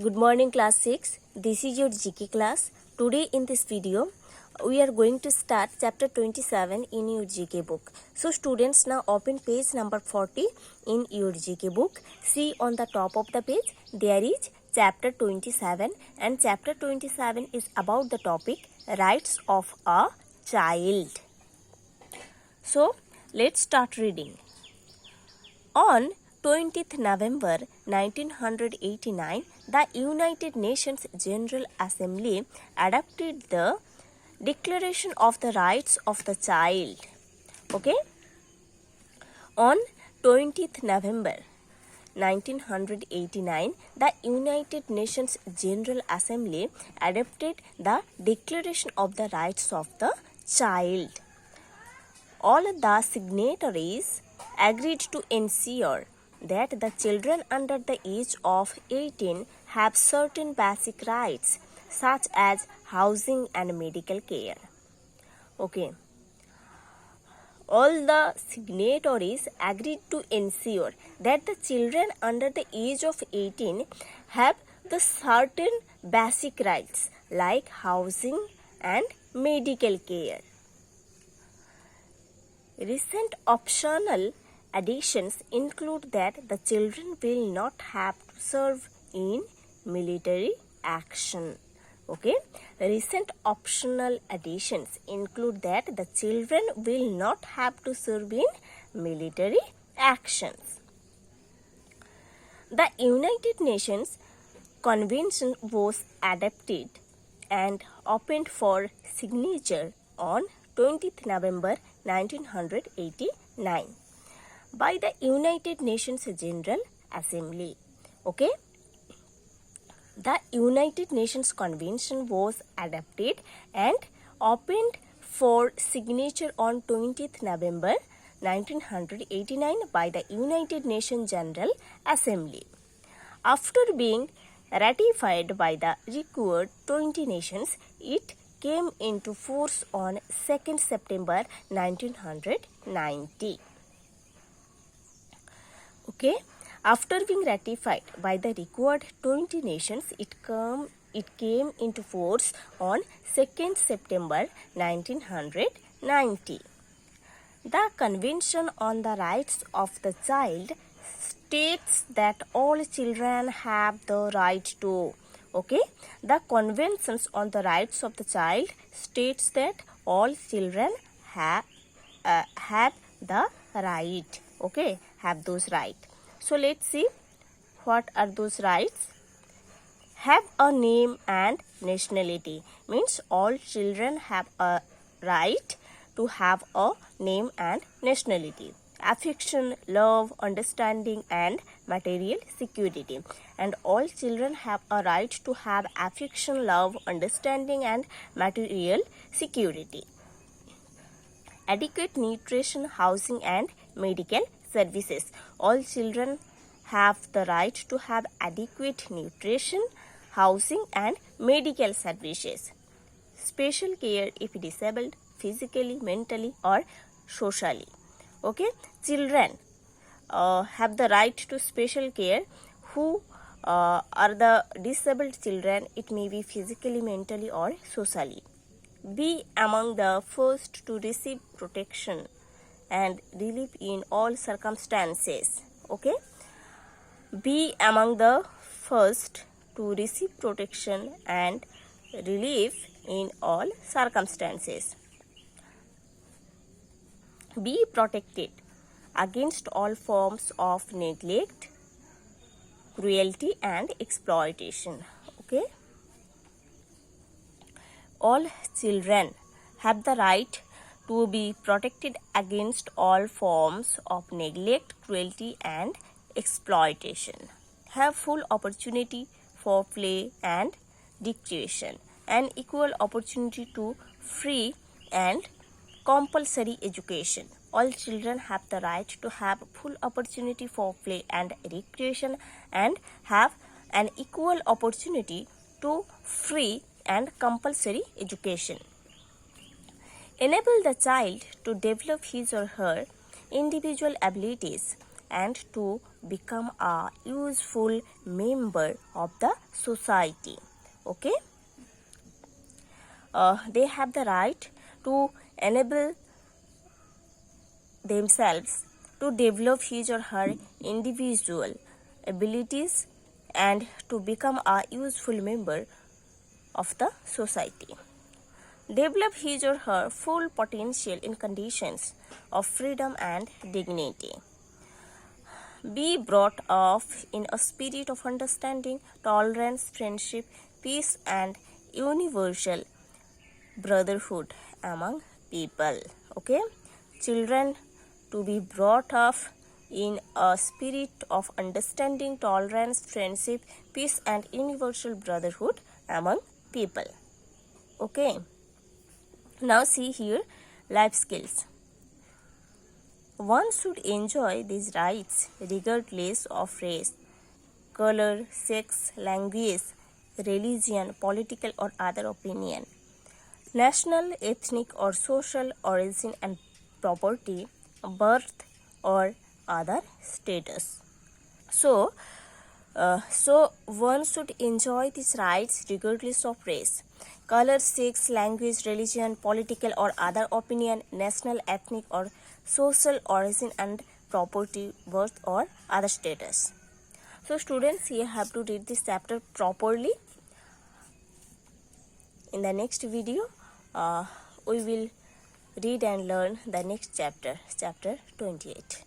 Good morning class 6. This is your GK class. Today in this video we are going to start chapter 27 in your GK book. So students, now open page number 40 in your GK book. See on the top of the page there is chapter 27 and chapter 27 is about the topic rights of a child. So let's start reading. On 20th November 1989, the United Nations General Assembly adopted the Declaration of the Rights of the Child. Okay? On 20th November 1989, the United Nations General Assembly adopted the Declaration of the Rights of the Child. All the signatories agreed to ensure that the children under the age of 18 have certain basic rights such as housing and medical care. Okay. All the signatories agreed to ensure that the children under the age of 18 have the certain basic rights like housing and medical care. Recent optional additions include that the children will not have to serve in military action. Okay, recent optional additions include that the children will not have to serve in military actions. The United Nations Convention was adopted and opened for signature on 20th November 1989 by the United Nations General Assembly. Okay? The United Nations Convention was adopted and opened for signature on 20th November 1989 by the United Nations General Assembly. After being ratified by the required 20 nations, it came into force on 2nd September 1990. Okay, after being ratified by the required 20 nations, it came into force on 2nd September 1990. The Convention on the Rights of the Child states that all children have the right to. Okay, the Conventions on the Rights of the Child states that all children have the right. Okay, have those rights. So let's see what are those rights. Have a name and nationality means all children have a right to have a name and nationality. Affection, love, understanding and material security. And all children have a right to have affection, love, understanding and material security. Adequate nutrition, housing and medical services. All children have the right to have adequate nutrition, housing and medical services. Special care if disabled physically, mentally or socially. Okay, children have the right to special care who are the disabled children. It may be physically, mentally or socially. Be among the first to receive protection and relief in all circumstances. Okay, be among the first to receive protection and relief in all circumstances. Be protected against all forms of neglect, cruelty and exploitation. Okay, all children have the right to be protected against all forms of neglect, cruelty and exploitation. Have full opportunity for play and recreation and equal opportunity to free and compulsory education. All children have the right to have full opportunity for play and recreation and have an equal opportunity to free and compulsory education. Enable the child to develop his or her individual abilities and to become a useful member of the society. Okay, they have the right to enable themselves to develop his or her individual abilities and to become a useful member of the society. Develop his or her full potential in conditions of freedom and dignity. Be brought up in a spirit of understanding, tolerance, friendship, peace, and universal brotherhood among people. Okay, children to be brought up in a spirit of understanding, tolerance, friendship, peace, and universal brotherhood among people. Okay, now see here life skills. One should enjoy these rights regardless of race, color, sex, language, religion, political or other opinion, national, ethnic or social origin and property, birth or other status. So one should enjoy these rights regardless of race, color, sex, language, religion, political or other opinion, national, ethnic or social origin and property, birth or other status. So students, you have to read this chapter properly. In the next video, we will read and learn the next chapter, chapter 28.